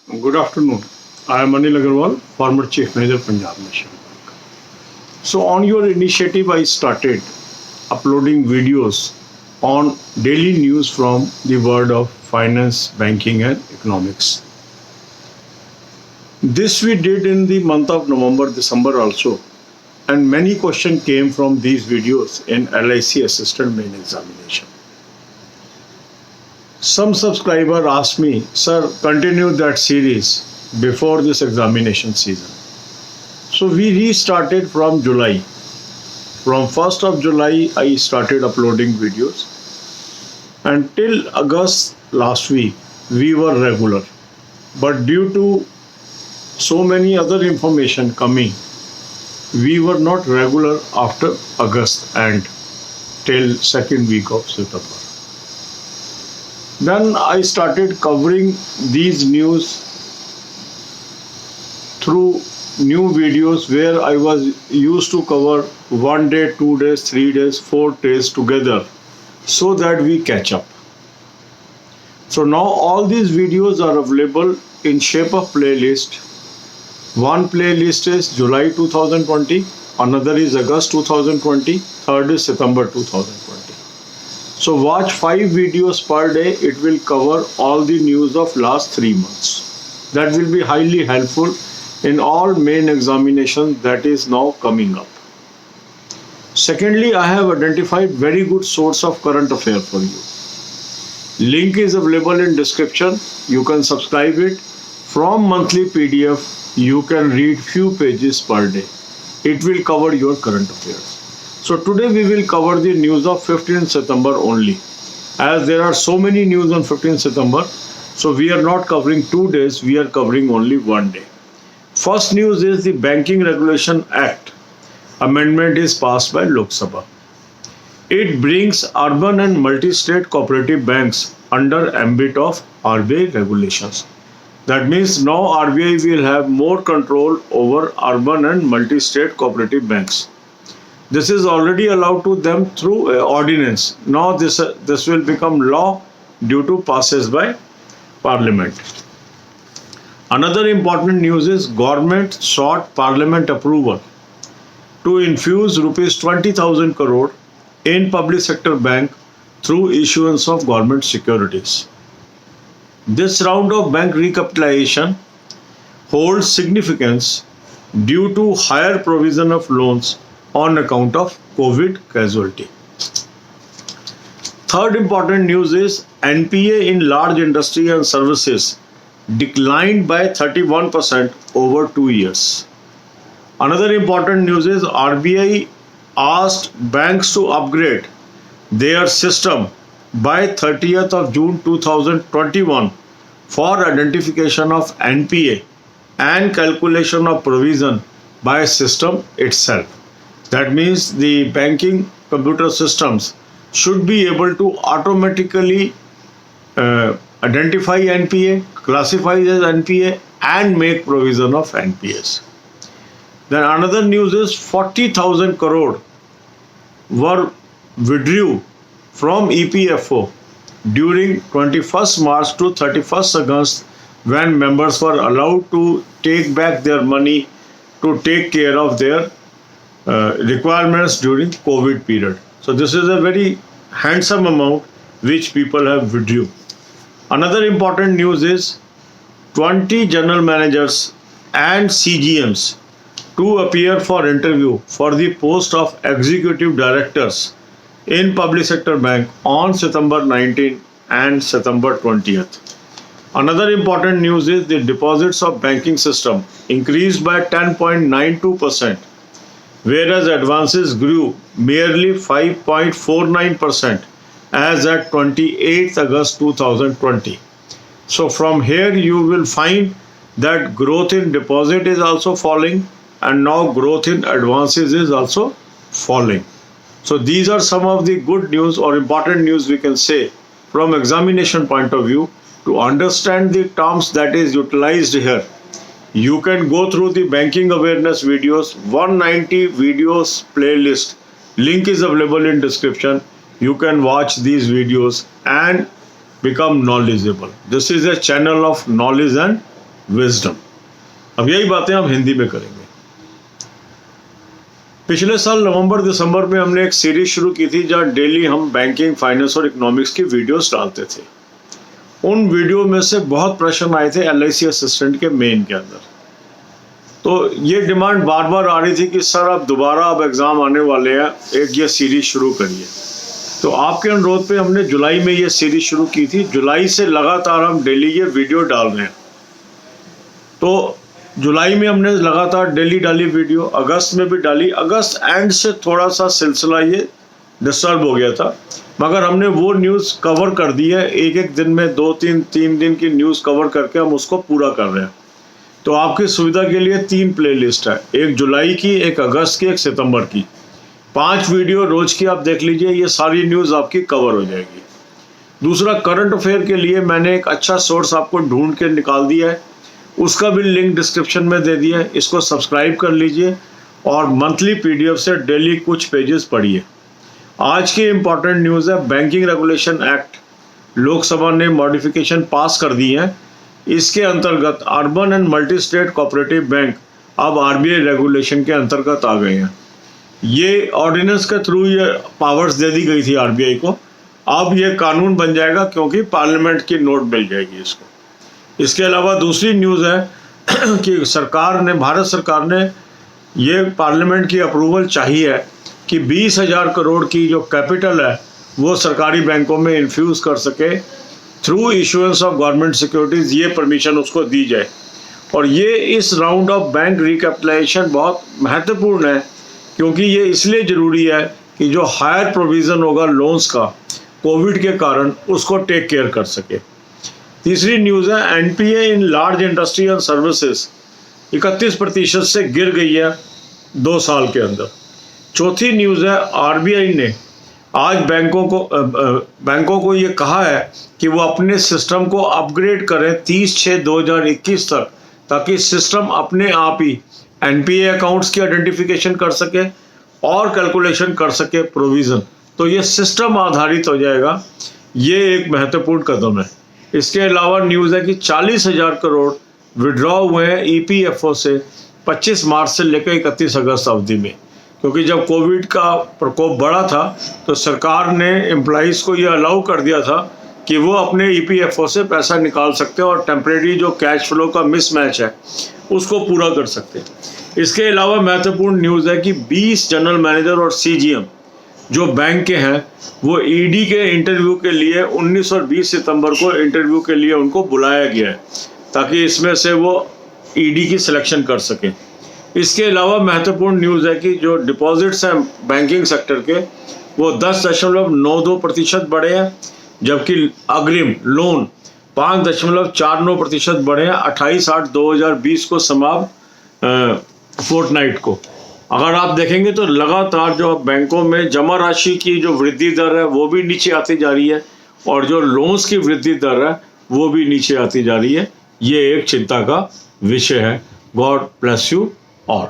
Good afternoon. I am Anil Agarwal, former Chief Manager, Punjab National Bank. So, on your initiative, I started uploading videos on daily news from the world of finance, banking, and economics. This we did in the month of November, December also, and many questions came from these videos in LIC Assistant Main Examination. Some subscriber asked me, sir, continue that series before this examination season. So we restarted from July. From 1st of July, I started uploading videos. Until August last week, we were regular. But due to so many other information coming, we were not regular after August and till second week of September. Then I started covering these news through new videos where I was used to cover 1 day, 2 days, 3 days, 4 days together so that we catch up. So now all these videos are available in shape of playlist. One playlist is July 2020, another is August 2020, third is September 2020. So watch 5 videos per day. It will cover all the news of last 3 months. That will be highly helpful in all main examinations that is now coming up. Secondly, I have identified very good source of current affair for you. Link is available in description. You can subscribe it. From monthly PDF, you can read few pages per day. It will cover your current affairs. So today we will cover the news of 15th September only. As there are so many news on 15th September, so we are not covering 2 days, we are covering only 1 day. First news is the Banking Regulation Act. Amendment is passed by Lok Sabha. It brings urban and multi-state cooperative banks under ambit of RBI regulations. That means now RBI will have more control over urban and multi-state cooperative banks. This is already allowed to them through ordinance. Now this will become law due to passes by Parliament. Another important news is government sought Parliament approval to infuse rupees 20,000 crore in public sector bank through issuance of government securities. This round of bank recapitalization holds significance due to higher provision of loans on account of COVID casualty. Third important news is NPA in large industry and services declined by 31% over 2 years. Another important news is RBI asked banks to upgrade their system by 30th of June 2021 for identification of NPA and calculation of provision by system itself. That means the banking computer systems should be able to automatically identify NPA, classify as NPA and make provision of NPAs. Then another news is 40,000 crore were withdrew from EPFO during 21st March to 31st August when members were allowed to take back their money to take care of their requirements during COVID period. So this is a very handsome amount which people have withdrew. Another important news is 20 general managers and CGMs to appear for interview for the post of executive directors in public sector bank on September 19 and September 20th. Another important news is the deposits of banking system increased by 10.92%. Whereas advances grew merely 5.49% as at 28th August 2020. So from here you will find that growth in deposit is also falling and now growth in advances is also falling. So these are some of the good news or important news we can say from examination point of view. To understand the terms that is utilized here, you can go through the banking awareness videos, 190 videos playlist. Link is available in description. You can watch these videos and become knowledgeable. This is a channel of knowledge and wisdom. अब यही बातें हम हिंदी में करेंगे। पिछले साल नवंबर दिसंबर में हमने एक सीरीज शुरू की थी जहां डेली हम बैंकिंग, फाइनेंस और इकोनॉमिक्स की वीडियोस डालते थे। उन वीडियो में से बहुत प्रश्न आए थे LIC असिस्टेंट के मेन के अंदर। तो ये डिमांड बार बार आ रही थी कि सर अब दोबारा अब एग्ज़ाम आने वाले हैं, एक ये सीरीज शुरू करिए। तो आपके अनुरोध पे हमने जुलाई में ये सीरीज शुरू की थी। जुलाई से लगातार हम डेली ये वीडियो डाल रहे हैं। तो जुलाई में हमने लगातार डेली डाली वीडियो, अगस्त में भी डाली। अगस्त एंड से थोड़ा सा सिलसिला ये डिस्टर्ब हो गया था, मगर हमने वो न्यूज़ कवर कर दी है। एक एक दिन में 2-3 दिन की न्यूज़ कवर करके हम उसको पूरा कर रहे हैं। तो आपकी सुविधा के लिए 3 प्लेलिस्ट है, एक जुलाई की, एक अगस्त की, एक सितंबर की। 5 वीडियो रोज की आप देख लीजिए, ये सारी न्यूज़ आपकी कवर हो जाएगी। दूसरा, करंट अफेयर के लिए मैंने एक अच्छा सोर्स आपको ढूंढ के निकाल दिया है, उसका भी लिंक डिस्क्रिप्शन में दे दिया है। इसको सब्सक्राइब कर लीजिए और मंथली PDF से डेली कुछ पेजेस पढ़िए। आज की इम्पॉर्टेंट न्यूज़ है, बैंकिंग रेगुलेशन एक्ट लोकसभा ने मॉडिफिकेशन पास कर दी है। इसके अंतर्गत urban and multi state cooperative bank अब RBI रेगुलेशन के अंतर्गत आ गए हैं। ये ऑर्डिनेंस के थ्रू ये पावर्स दे दी गई थी RBI को, अब ये कानून बन जाएगा क्योंकि पार्लियामेंट की नोट मिल जाएगी इसको। इसके अलावा दूसरी न्यूज़ है कि भारत सरकार ने ये पार्लियामेंट की अप्रूवल चाहिए कि 20,000 करोड़ की जो कैपिटल है वो सरकारी बैंकों में इन्फ्यूज़ कर सके through issuance of government securities, ये परमिशन उसको दी जाए। और ये इस राउंड ऑफ बैंक रिकैपिटलाइजेशन बहुत महत्वपूर्ण है, क्योंकि ये इसलिए ज़रूरी है कि जो हायर प्रोविज़न होगा लोन्स का कोविड के कारण, उसको टेक केयर कर सके। तीसरी न्यूज़ है, NPA in large industry and services 31% से गिर गई है 2 साल के अंदर। चौथी न्यूज़ है, RBI ने आज बैंकों को ये कहा है कि वो अपने सिस्टम को अपग्रेड करें 30/6/2021 तक, ताकि सिस्टम अपने आप ही NPA अकाउंट्स की आइडेंटिफिकेशन कर सके और कैलकुलेशन कर सके प्रोविज़न। तो ये सिस्टम आधारित हो जाएगा, ये एक महत्वपूर्ण कदम है। इसके अलावा न्यूज़ है कि 40,000 करोड़ विड्रॉ हुए हैं EPFO से 25 मार्च से लेकर 31 अगस्त अवधि में, क्योंकि जब कोविड का प्रकोप बढ़ा था तो सरकार ने एम्प्लॉइज़ को ये अलाउ कर दिया था कि वो अपने EPFO से पैसा निकाल सकते हैं और टेम्परेरी जो कैश फ्लो का मिसमैच है उसको पूरा कर सकते हैं। इसके अलावा महत्वपूर्ण न्यूज़ है कि 20 जनरल मैनेजर और CGM जो बैंक के हैं वो ED के इंटरव्यू के लिए 19 और 20 सितंबर को इंटरव्यू के लिए उनको बुलाया गया है, ताकि इसमें से वो ED की सिलेक्शन कर सकें। इसके अलावा महत्वपूर्ण न्यूज़ है कि जो डिपॉजिट्स हैं बैंकिंग सेक्टर के वो 10.92% बढ़े हैं, जबकि अग्रिम लोन 5.49% बढ़े हैं 28/8/2020 को समाप्त फोर्टनाइट को। अगर आप देखेंगे तो लगातार जो बैंकों में जमा राशि की जो वृद्धि दर है वो भी नीचे आती जा रही है और जो लोन्स की वृद्धि दर है वो भी नीचे आती जा रही है। ये एक चिंता का विषय है। God bless you all.